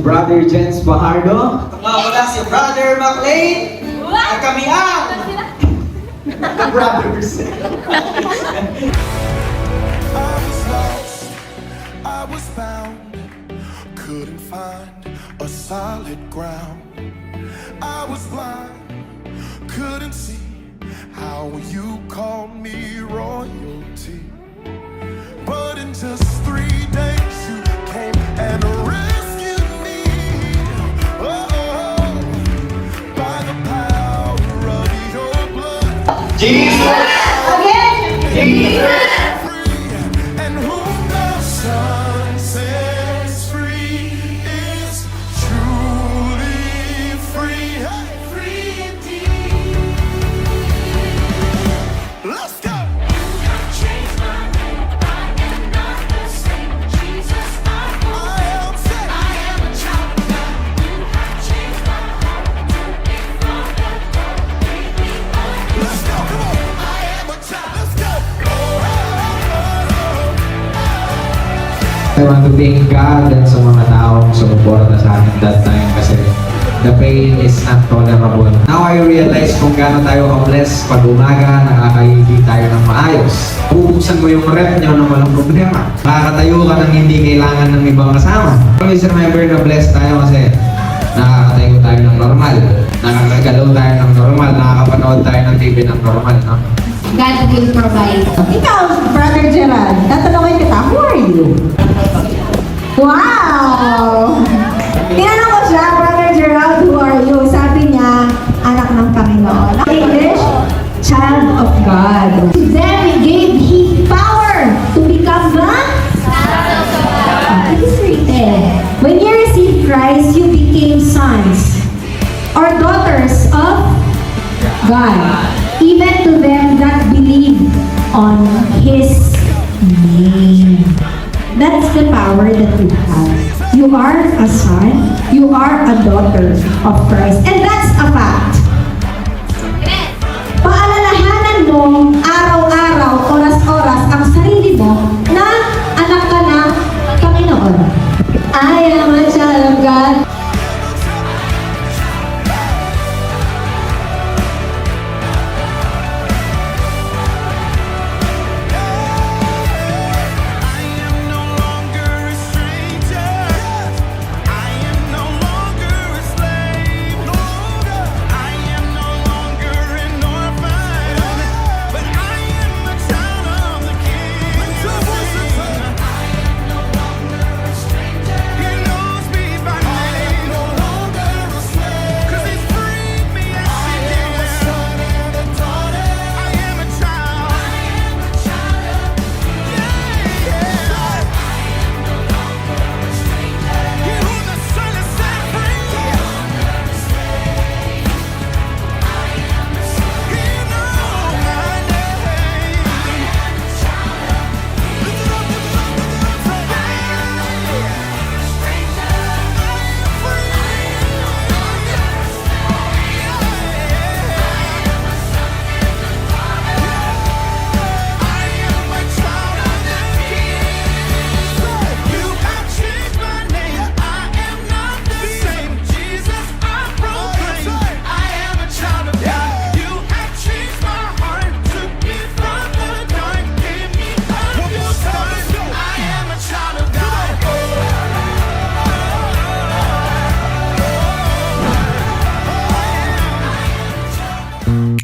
Brother Jens Bajardo. Mga wala si Brother McLean. At kami ang The Brothers. I was lost, I was bound, couldn't find a solid ground. I was blind, couldn't see how you called me royalty. But in just 3 days you came and rescued me. Oh, by the power of your blood. Jesus! Jesus! And whom the Son sets free is truly free. Hey, free indeed. Let's go. Change my name, I am not the same. Jesus, I am set. I am a child of God. You have changed my heart, took me from the dark, made me alive. Let's go. Come on. I am a child. Let's go. I want to thank God at sa mga taong sumuporta sa akin that time kasi the pain is not tolerable. Now I realize kung gaano tayo ka-bless pag umaga, nakakaigi tayo ng maayos. Bubuksan mo yung rep nyo ng walang problema. Makakatayo ka ng hindi kailangan ng ibang kasama. Always remember na blessed tayo kasi nakakatayo tayo ng normal. Nakakagalaw tayo ng normal. Nakakapanood tayo ng TV ng normal. No? God will provide. Ikaw, Brother Gerald, tatanungin kita, who are you? Wow! Tinanong ko siya, Brother Gerald, who are you? Sabi niya, anak ng Panginoon. English, child of God. To them, He gave His power to become the It is written, when you received Christ, you became sons or daughters of God, even to them that believe on His name. That's the power that you have. You are a son, you are a daughter of Christ. And that's a fact. Paalalahanan mo araw-araw, oras-oras ang sarili mo na anak ka ng Panginoon. I am a child of God. I am no longer a stranger. I am no longer a slave. I am no longer an orphan. But I am a child of the King. I am no longer a stranger. He knows me by name. No longer a slave. 'Cause He's freed me and I am a son and a daughter. I am a child. I am a child of He who the Son has set free. He knows my name.